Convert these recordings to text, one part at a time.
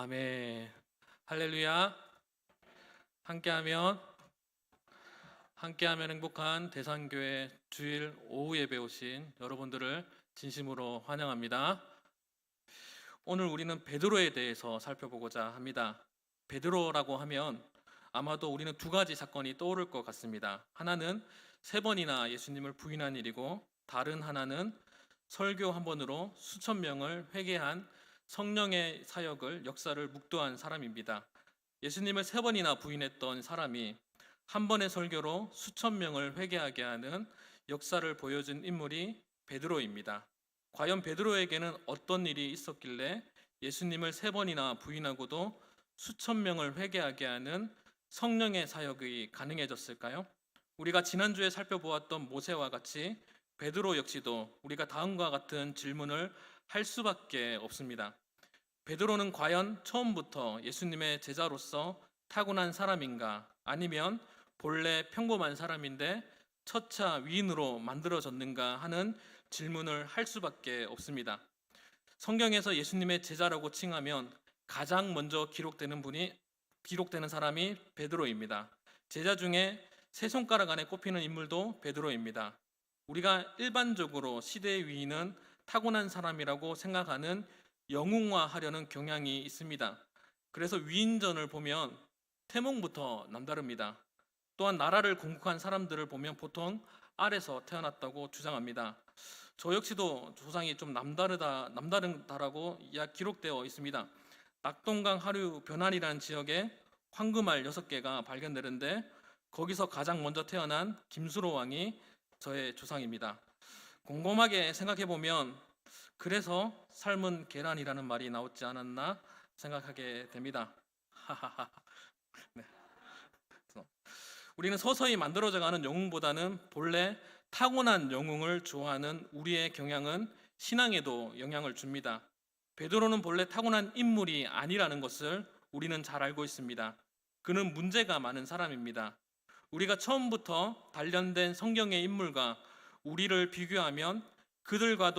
아멘. 할렐루야. 함께하면 행복한 대산교회 주일 오후 예배 오신 여러분들을 진심으로 환영합니다. 오늘 우리는 베드로에 대해서 살펴보고자 합니다. 베드로라고 하면 아마도 우리는 두 가지 사건이 떠오를 것 같습니다. 하나는 세 번이나 예수님을 부인한 일이고, 다른 하나는 설교 한 번으로 수천 명을 회개한 성령의 사역을 역사를 묵도한 사람입니다. 예수님을 세 번이나 부인했던 사람이 한 번의 설교로 수천 명을 회개하게 하는 역사를 보여준 인물이 베드로입니다. 과연 베드로에게는 어떤 일이 있었길래 예수님을 세 번이나 부인하고도 수천 명을 회개하게 하는 성령의 사역이 가능해졌을까요? 우리가 지난주에 살펴보았던 모세와 같이 베드로 역시도 우리가 다음과 같은 질문을 할 수밖에 없습니다. 베드로는 과연 처음부터 예수님의 제자로서 타고난 사람인가, 아니면 본래 평범한 사람인데 첫차 위인으로 만들어졌는가 하는 질문을 할 수밖에 없습니다. 성경에서 예수님의 제자라고 칭하면 가장 먼저 기록되는 사람이 베드로입니다. 제자 중에 세 손가락 안에 꼽히는 인물도 베드로입니다. 우리가 일반적으로 시대의 위인은 타고난 사람이라고 생각하는 영웅화하려는 경향이 있습니다. 그래서 위인전을 보면 태몽부터 남다릅니다. 또한 나라를 건국한 사람들을 보면 보통 알에서 태어났다고 주장합니다. 저 역시도 조상이 좀 남다르다라고 기록되어 있습니다. 낙동강 하류 변환이라는 지역에 황금알 6개가 발견되는데 거기서 가장 먼저 태어난 김수로 왕이 저의 조상입니다. 곰곰하게 생각해보면 그래서 삶은 계란이라는 말이 나오지 않았나 생각하게 됩니다. 네. 우리는 서서히 만들어져가는 영웅보다는 본래 타고난 영웅을 좋아하는 우리의 경향은 신앙에도 영향을 줍니다. 베드로는 본래 타고난 인물이 아니라는 것을 우리는 잘 알고 있습니다. 그는 문제가 많은 사람입니다. 우리가 처음부터 단련된 성경의 인물과 우리를 비교하면 그들과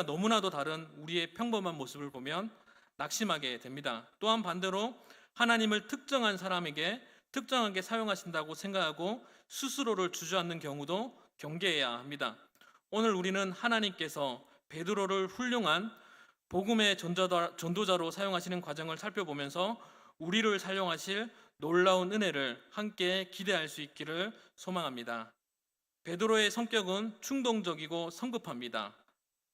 너무나도 다른 우리의 평범한 모습을 보면 낙심하게 됩니다. 또한 반대로 하나님을 특정한 사람에게 특정하게 사용하신다고 생각하고 스스로를 주저앉는 경우도 경계해야 합니다. 오늘 우리는 하나님께서 베드로를 훌륭한 복음의 전도자로 사용하시는 과정을 살펴보면서 우리를 사용하실 놀라운 은혜를 함께 기대할 수 있기를 소망합니다. 베드로의 성격은 충동적이고 성급합니다.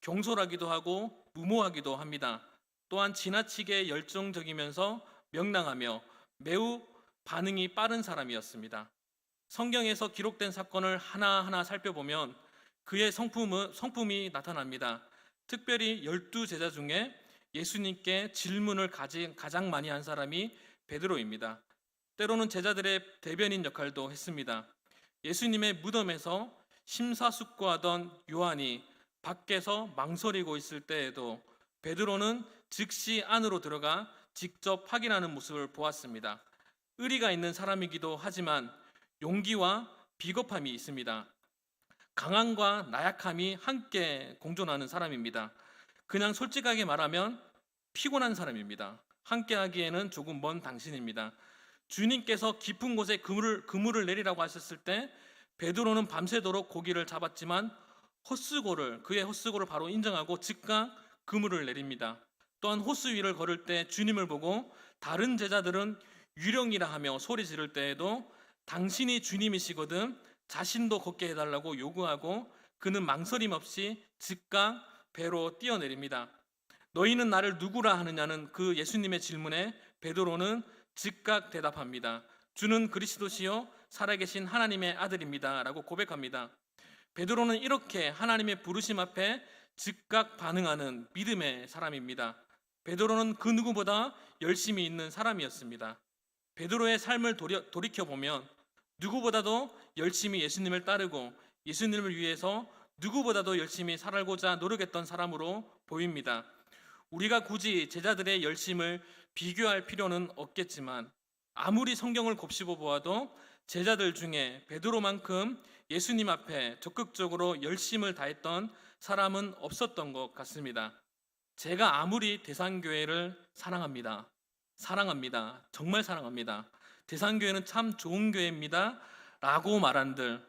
경솔하기도 하고 무모하기도 합니다. 또한 지나치게 열정적이면서 명랑하며 매우 반응이 빠른 사람이었습니다. 성경에서 기록된 사건을 하나하나 살펴보면 그의 성품이 나타납니다. 특별히 12제자 중에 예수님께 질문을 가장 많이 한 사람이 베드로입니다. 때로는 제자들의 대변인 역할도 했습니다. 예수님의 무덤에서 심사숙고하던 요한이 밖에서 망설이고 있을 때에도 베드로는 즉시 안으로 들어가 직접 확인하는 모습을 보았습니다. 의리가 있는 사람이기도 하지만 용기와 비겁함이 있습니다. 강함과 나약함이 함께 공존하는 사람입니다. 그냥 솔직하게 말하면 피곤한 사람입니다. 함께 하기에는 조금 먼 당신입니다. 주님께서 깊은 곳에 그물을 내리라고 하셨을 때 베드로는 밤새도록 고기를 잡았지만 그의 헛수고를 바로 인정하고 즉각 그물을 내립니다. 또한 호수 위를 걸을 때 주님을 보고 다른 제자들은 유령이라 하며 소리 지를 때에도 당신이 주님이시거든 자신도 걷게 해달라고 요구하고 그는 망설임 없이 즉각 배로 뛰어내립니다. 너희는 나를 누구라 하느냐는 그 예수님의 질문에 베드로는 즉각 대답합니다. 주는 그리스도시요 살아계신 하나님의 아들입니다 라고 고백합니다. 베드로는 이렇게 하나님의 부르심 앞에 즉각 반응하는 믿음의 사람입니다. 베드로는 그 누구보다 열심히 있는 사람이었습니다. 베드로의 삶을 돌이켜보면 누구보다도 열심히 예수님을 따르고 예수님을 위해서 누구보다도 열심히 살고자 노력했던 사람으로 보입니다. 우리가 굳이 제자들의 열심을 비교할 필요는 없겠지만 아무리 성경을 곱씹어 보아도 제자들 중에 베드로만큼 예수님 앞에 적극적으로 열심을 다했던 사람은 없었던 것 같습니다. 제가 아무리 대산교회를 사랑합니다. 사랑합니다. 정말 사랑합니다. 대산교회는 참 좋은 교회입니다. 라고 말한들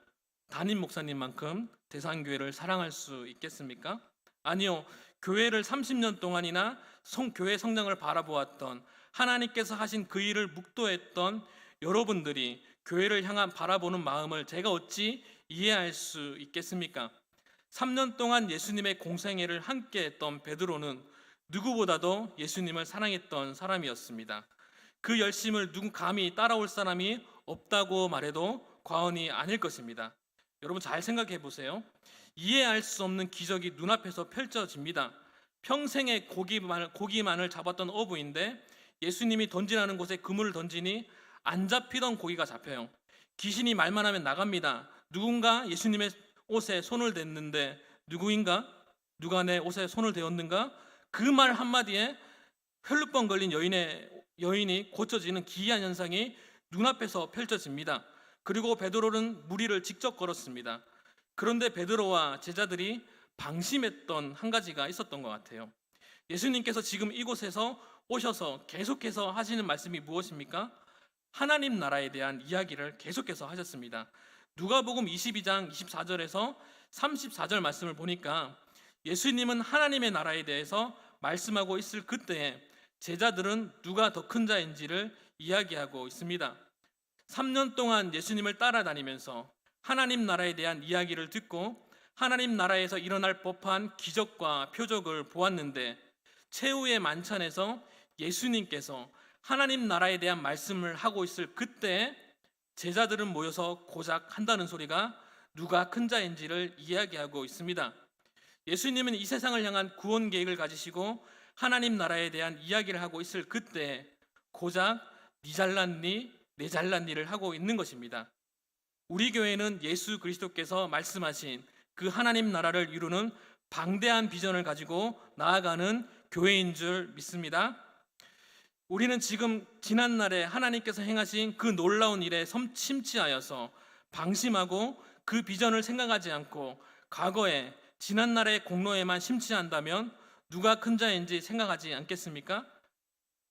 담임 목사님만큼 대산교회를 사랑할 수 있겠습니까? 아니요. 교회를 30년 동안이나 교회 성장을 바라보았던, 하나님께서 하신 그 일을 묵도했던 여러분들이 교회를 향한 바라보는 마음을 제가 어찌 이해할 수 있겠습니까? 3년 동안 예수님의 공생애를 함께 했던 베드로는 누구보다도 예수님을 사랑했던 사람이었습니다. 그 열심을 누구 감히 따라올 사람이 없다고 말해도 과언이 아닐 것입니다. 여러분 잘 생각해 보세요. 이해할 수 없는 기적이 눈앞에서 펼쳐집니다. 평생의 고기만을 잡았던 어부인데 예수님이 던지라는 곳에 그물을 던지니 안 잡히던 고기가 잡혀요. 귀신이 말만 하면 나갑니다. 누군가 예수님의 옷에 손을 댔는데 누구인가? 누가 내 옷에 손을 대었는가? 그 말 한마디에 혈루병 걸린 여인이 고쳐지는 기이한 현상이 눈앞에서 펼쳐집니다. 그리고 베드로는 무리를 직접 걸었습니다. 그런데 베드로와 제자들이 방심했던 한 가지가 있었던 것 같아요. 예수님께서 지금 이곳에서 오셔서 계속해서 하시는 말씀이 무엇입니까? 하나님 나라에 대한 이야기를 계속해서 하셨습니다. 누가복음 22장 24절에서 34절 말씀을 보니까 예수님은 하나님의 나라에 대해서 말씀하고 있을 그때에 제자들은 누가 더 큰 자인지를 이야기하고 있습니다. 3년 동안 예수님을 따라다니면서 하나님 나라에 대한 이야기를 듣고 하나님 나라에서 일어날 법한 기적과 표적을 보았는데 최후의 만찬에서 예수님께서 하나님 나라에 대한 말씀을 하고 있을 그때 제자들은 모여서 고작 한다는 소리가 누가 큰 자인지를 이야기하고 있습니다. 예수님은 이 세상을 향한 구원 계획을 가지시고 하나님 나라에 대한 이야기를 하고 있을 그때 고작 니 잘났니 내 잘났니를 하고 있는 것입니다. 우리 교회는 예수 그리스도께서 말씀하신 그 하나님 나라를 이루는 방대한 비전을 가지고 나아가는 교회인 줄 믿습니다. 우리는 지금 지난날에 하나님께서 행하신 그 놀라운 일에 심취하여서 방심하고 그 비전을 생각하지 않고 과거에 지난날의 공로에만 심취한다면 누가 큰 자인지 생각하지 않겠습니까?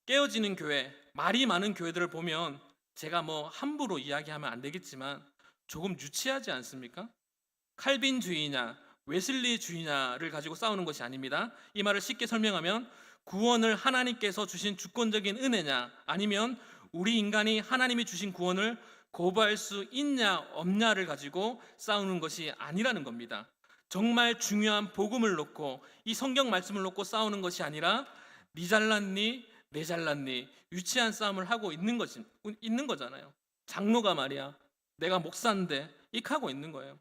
깨어지는 교회, 말이 많은 교회들을 보면 제가 함부로 이야기하면 안 되겠지만 조금 유치하지 않습니까? 칼빈주의냐 웨슬리주의냐를 가지고 싸우는 것이 아닙니다. 이 말을 쉽게 설명하면 구원을 하나님께서 주신 주권적인 은혜냐 아니면 우리 인간이 하나님이 주신 구원을 거부할 수 있냐 없냐를 가지고 싸우는 것이 아니라는 겁니다. 정말 중요한 복음을 놓고 이 성경 말씀을 놓고 싸우는 것이 아니라 니 잘났니 내 잘났니 유치한 싸움을 하고 있는 거잖아요. 장로가 말이야 내가 목사인데 이렇게 하고 있는 거예요.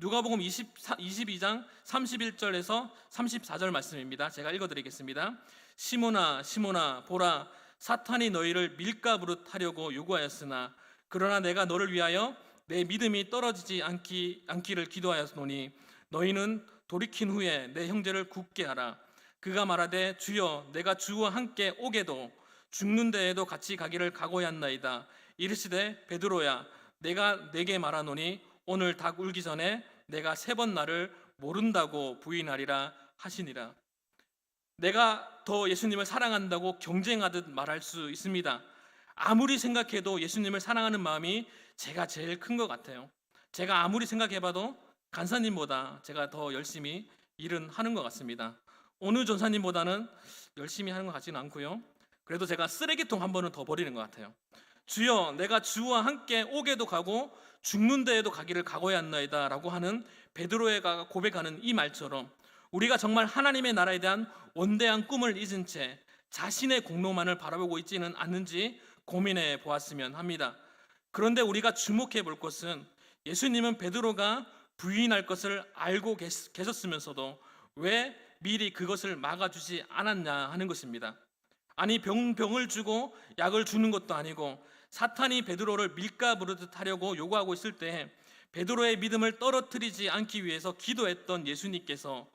누가복음 22장 31절에서 34절 말씀입니다. 제가 읽어드리겠습니다. 시몬아 시몬아 보라 사탄이 너희를 밀가부릇 하려고 요구하였으나 그러나 내가 너를 위하여 내 믿음이 떨어지지 않기를 기도하였노니 너희는 돌이킨 후에 내 형제를 굳게 하라. 그가 말하되 주여 내가 주와 함께 오게도 죽는 데에도 같이 가기를 각오하였나이다. 이르시되 베드로야 내가 네게 말하노니 오늘 닭 울기 전에 내가 3번 나를 모른다고 부인하리라 하시니라. 내가 더 예수님을 사랑한다고 경쟁하듯 말할 수 있습니다. 아무리 생각해도 예수님을 사랑하는 마음이 제가 제일 큰 것 같아요. 제가 아무리 생각해봐도 간사님보다 제가 더 열심히 일은 하는 것 같습니다. 어느 전사님보다는 열심히 하는 것 같지는 않고요. 그래도 제가 쓰레기통 한 번은 더 버리는 것 같아요. 주여 내가 주와 함께 오게도 가고 죽는 데에도 가기를 각오하였나이다 라고 하는 베드로가 고백하는 이 말처럼 우리가 정말 하나님의 나라에 대한 원대한 꿈을 잊은 채 자신의 공로만을 바라보고 있지는 않는지 고민해 보았으면 합니다. 그런데 우리가 주목해 볼 것은 예수님은 베드로가 부인할 것을 알고 계셨으면서도 왜 미리 그것을 막아주지 않았냐 하는 것입니다. 아니 병을 주고 약을 주는 것도 아니고 사탄이 베드로를 밀가부르듯 하려고 요구하고 있을 때 베드로의 믿음을 떨어뜨리지 않기 위해서 기도했던 예수님께서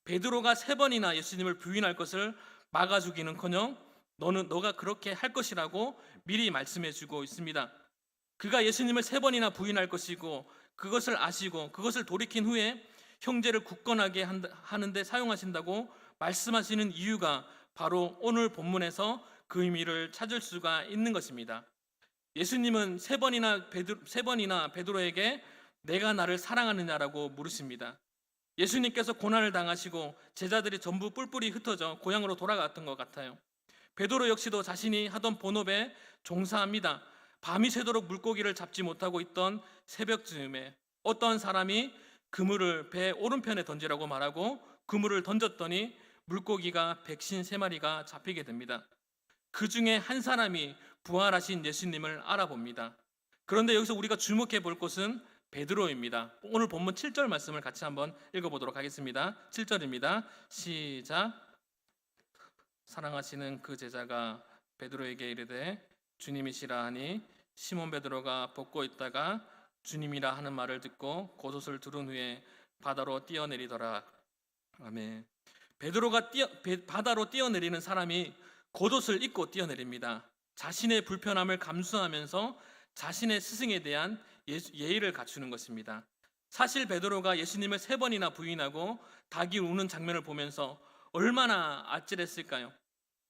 베드로가 3번이나 예수님을 부인할 것을 막아주기는커녕 너가 그렇게 할 것이라고 미리 말씀해주고 있습니다. 그가 예수님을 3번이나 부인할 것이고 그것을 아시고 그것을 돌이킨 후에 형제를 굳건하게 하는데 사용하신다고 말씀하시는 이유가 바로 오늘 본문에서 그 의미를 찾을 수가 있는 것입니다. 예수님은 세 번이나 베드로에게 내가 나를 사랑하느냐라고 물으십니다. 예수님께서 고난을 당하시고 제자들이 전부 뿔뿔이 흩어져 고향으로 돌아갔던 것 같아요. 베드로 역시도 자신이 하던 본업에 종사합니다. 밤이 새도록 물고기를 잡지 못하고 있던 새벽쯤에 어떠한 사람이 그물을 배 오른편에 던지라고 말하고 그물을 던졌더니 물고기가 153마리가 잡히게 됩니다. 그 중에 한 사람이 부활하신 예수님을 알아봅니다. 그런데 여기서 우리가 주목해 볼 것은 베드로입니다. 오늘 본문 7절 말씀을 같이 한번 읽어보도록 하겠습니다. 7절입니다. 시작. 사랑하시는 그 제자가 베드로에게 이르되 주님이시라 하니 시몬 베드로가 벗고 있다가 주님이라 하는 말을 듣고 겉옷을 두른 후에 바다로 뛰어내리더라. 아멘. 베드로가 바다로 뛰어내리는 사람이 겉옷을 입고 뛰어내립니다. 자신의 불편함을 감수하면서 자신의 스승에 대한 예의를 갖추는 것입니다. 사실 베드로가 예수님을 3번이나 부인하고 닭이 우는 장면을 보면서 얼마나 아찔했을까요?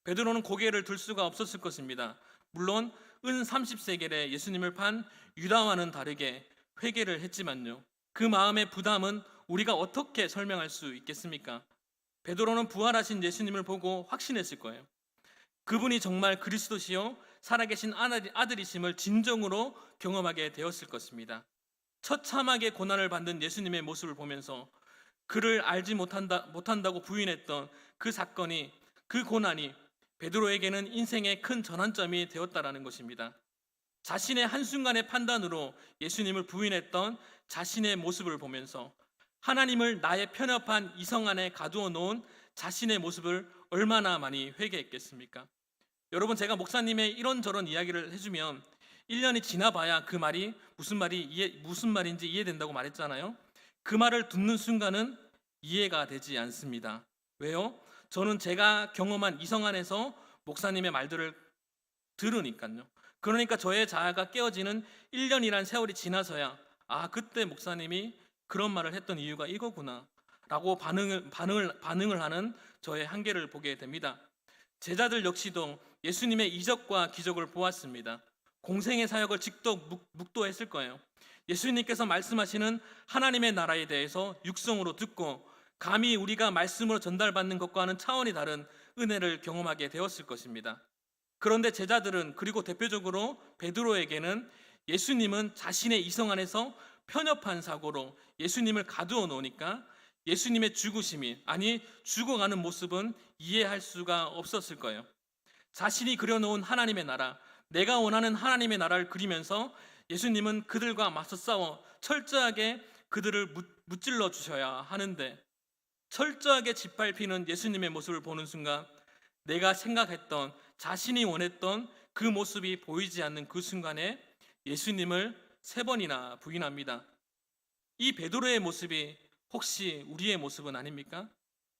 베드로는 고개를 들 수가 없었을 것입니다. 물론 은 30세겔에 예수님을 판 유다와는 다르게 회개를 했지만요, 그 마음의 부담은 우리가 어떻게 설명할 수 있겠습니까? 베드로는 부활하신 예수님을 보고 확신했을 거예요. 그분이 정말 그리스도시요 살아계신 아들이심을 진정으로 경험하게 되었을 것입니다. 처참하게 고난을 받는 예수님의 모습을 보면서 그를 알지 못한다고 부인했던 그 사건이, 그 고난이 베드로에게는 인생의 큰 전환점이 되었다라는 것입니다. 자신의 한순간의 판단으로 예수님을 부인했던 자신의 모습을 보면서 하나님을 나의 편협한 이성 안에 가두어 놓은 자신의 모습을 얼마나 많이 회개했겠습니까? 여러분, 제가 목사님의 이런저런 이야기를 해주면 1년이 지나봐야 그 말이 무슨 말인지 이해된다고 말했잖아요. 그 말을 듣는 순간은 이해가 되지 않습니다. 왜요? 저는 제가 경험한 이성 안에서 목사님의 말들을 들으니까요. 그러니까 저의 자아가 깨어지는 1년이란 세월이 지나서야 그때 목사님이 그런 말을 했던 이유가 이거구나 라고 반응을 하는 저의 한계를 보게 됩니다. 제자들 역시도 예수님의 이적과 기적을 보았습니다. 공생의 사역을 직접 묵도했을 거예요. 예수님께서 말씀하시는 하나님의 나라에 대해서 육성으로 듣고 감히 우리가 말씀으로 전달받는 것과는 차원이 다른 은혜를 경험하게 되었을 것입니다. 그런데 제자들은, 그리고 대표적으로 베드로에게는 예수님은 자신의 이성 안에서 편협한 사고로 예수님을 가두어 놓으니까 예수님의 죽어가는 모습은 이해할 수가 없었을 거예요. 자신이 그려놓은 하나님의 나라, 내가 원하는 하나님의 나라를 그리면서 예수님은 그들과 맞서 싸워 철저하게 그들을 무찔러 주셔야 하는데, 철저하게 짓밟히는 예수님의 모습을 보는 순간 내가 생각했던, 자신이 원했던 그 모습이 보이지 않는 그 순간에 예수님을 3번이나 부인합니다. 이 베드로의 모습이 혹시 우리의 모습은 아닙니까?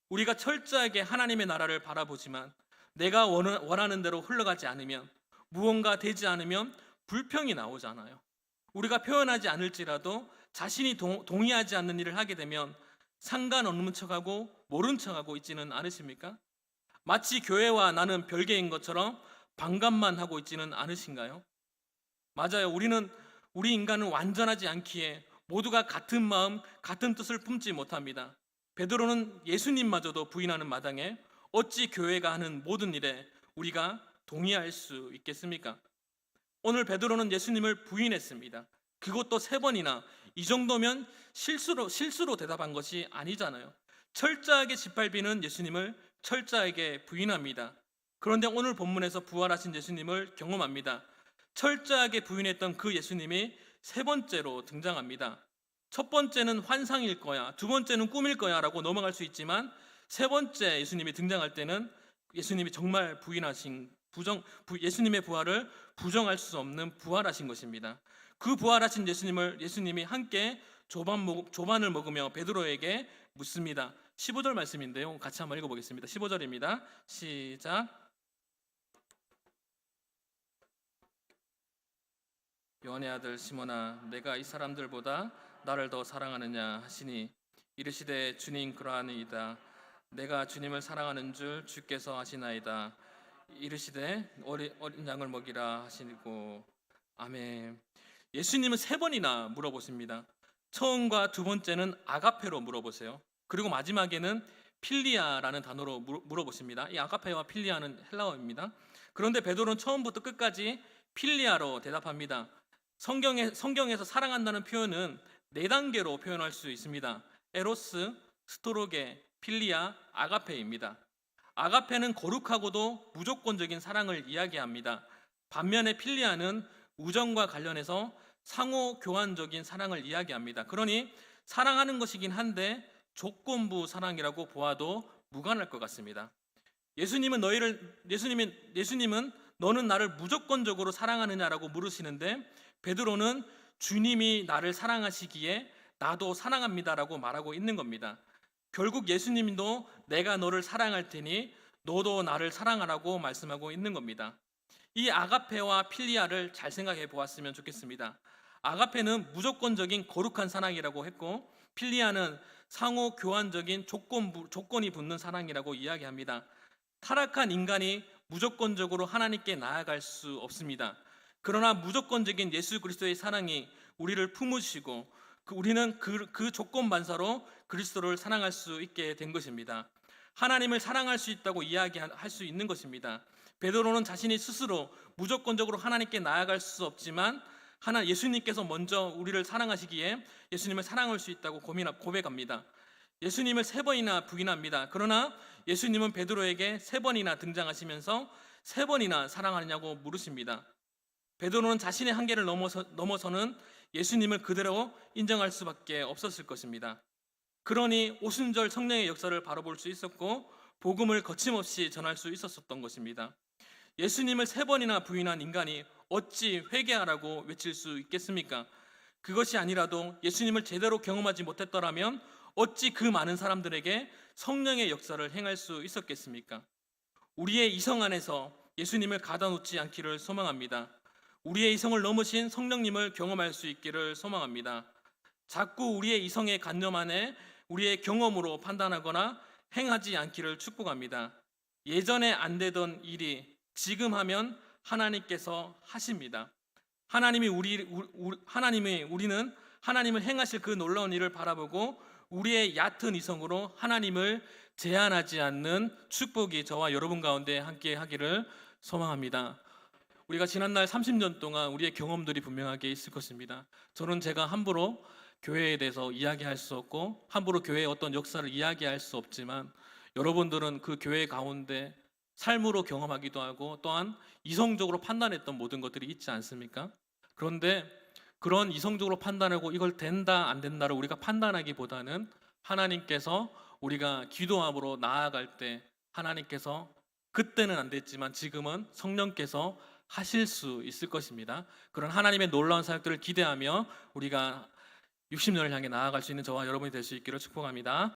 우리가 철저하게 하나님의 나라를 바라보지만 내가 원하는 대로 흘러가지 않으면, 무언가 되지 않으면 불평이 나오잖아요. 우리가 표현하지 않을지라도 자신이 동의하지 않는 일을 하게 되면 상관없는 척하고 모른 척하고 있지는 않으십니까? 마치 교회와 나는 별개인 것처럼 반감만 하고 있지는 않으신가요? 맞아요. 우리 인간은 완전하지 않기에 모두가 같은 마음, 같은 뜻을 품지 못합니다. 베드로는 예수님마저도 부인하는 마당에 어찌 교회가 하는 모든 일에 우리가 동의할 수 있겠습니까? 오늘 베드로는 예수님을 부인했습니다. 그것도 3번이나. 이 정도면 실수로 대답한 것이 아니잖아요. 철저하게 짓밟히는 예수님을 철저하게 부인합니다. 그런데 오늘 본문에서 부활하신 예수님을 경험합니다. 철저하게 부인했던 그 예수님이 3번째로 등장합니다. 첫 번째는 환상일 거야, 두 번째는 꿈일 거야 라고 넘어갈 수 있지만 3번째 예수님이 등장할 때는 예수님이 정말 예수님의 부활을 부정할 수 없는 부활하신 것입니다. 그 부활하신 예수님이 함께 조반을 먹으며 베드로에게 묻습니다. 15절 말씀인데요, 같이 한번 읽어보겠습니다. 15절입니다. 시작. 요한의 아들 시몬아, 내가 이 사람들보다 나를 더 사랑하느냐 하시니 이르시되 주님 그러하니이다. 내가 주님을 사랑하는 줄 주께서 아시나이다. 이르시되 어린 양을 먹이라 하시고 아멘. 예수님은 세 번이나 물어보십니다. 처음과 두 번째는 아가페로 물어보세요. 그리고 마지막에는 필리아라는 단어로 물어보십니다. 이 아가페와 필리아는 헬라어입니다. 그런데 베드로는 처음부터 끝까지 필리아로 대답합니다. 성경에서 사랑한다는 표현은 네 단계로 표현할 수 있습니다. 에로스, 스토로게, 필리아, 아가페입니다. 아가페는 거룩하고도 무조건적인 사랑을 이야기합니다. 반면에 필리아는 우정과 관련해서 상호 교환적인 사랑을 이야기합니다. 그러니 사랑하는 것이긴 한데 조건부 사랑이라고 보아도 무관할 것 같습니다. 예수님은 너는 나를 무조건적으로 사랑하느냐라고 물으시는데 베드로는 주님이 나를 사랑하시기에 나도 사랑합니다라고 말하고 있는 겁니다. 결국 예수님도 내가 너를 사랑할 테니 너도 나를 사랑하라고 말씀하고 있는 겁니다. 이 아가페와 필리아를 잘 생각해 보았으면 좋겠습니다. 아가페는 무조건적인 거룩한 사랑이라고 했고 필리아는 상호 교환적인 조건이 붙는 사랑이라고 이야기합니다. 타락한 인간이 무조건적으로 하나님께 나아갈 수 없습니다. 그러나 무조건적인 예수 그리스도의 사랑이 우리를 품으시고 우리는 그 조건 반사로 그리스도를 사랑할 수 있게 된 것입니다. 하나님을 사랑할 수 있다고 이야기할 수 있는 것입니다. 베드로는 자신이 스스로 무조건적으로 하나님께 나아갈 수 없지만 예수님께서 먼저 우리를 사랑하시기에 예수님을 사랑할 수 있다고 고백합니다. 예수님을 세 번이나 부인합니다. 그러나 예수님은 베드로에게 세 번이나 등장하시면서 세 번이나 사랑하느냐고 물으십니다. 베드로는 자신의 한계를 넘어서는 예수님을 그대로 인정할 수밖에 없었을 것입니다. 그러니 오순절 성령의 역사를 바라볼 수 있었고 복음을 거침없이 전할 수 있었던 것입니다. 예수님을 세 번이나 부인한 인간이 어찌 회개하라고 외칠 수 있겠습니까? 그것이 아니라도 예수님을 제대로 경험하지 못했더라면 어찌 그 많은 사람들에게 성령의 역사를 행할 수 있었겠습니까? 우리의 이성 안에서 예수님을 가다놓지 않기를 소망합니다. 우리의 이성을 넘으신 성령님을 경험할 수 있기를 소망합니다. 자꾸 우리의 이성의 관념 안에 우리의 경험으로 판단하거나 행하지 않기를 축복합니다. 예전에 안 되던 일이 지금 하면 하나님께서 하십니다. 우리는 하나님을 행하실 그 놀라운 일을 바라보고 우리의 얕은 이성으로 하나님을 제한하지 않는 축복이 저와 여러분 가운데 함께 하기를 소망합니다. 우리가 지난날 30년 동안 우리의 경험들이 분명하게 있을 것입니다. 저는 제가 함부로 교회에 대해서 이야기할 수 없고 함부로 교회의 어떤 역사를 이야기할 수 없지만 여러분들은 그 교회 가운데 삶으로 경험하기도 하고 또한 이성적으로 판단했던 모든 것들이 있지 않습니까? 그런데 그런 이성적으로 판단하고 이걸 된다 안 된다를 우리가 판단하기보다는 하나님께서 우리가 기도함으로 나아갈 때 하나님께서 그때는 안 됐지만 지금은 성령께서 하실 수 있을 것입니다. 그런 하나님의 놀라운 사역들을 기대하며 우리가 60년을 향해 나아갈 수 있는 저와 여러분이 될 수 있기를 축복합니다.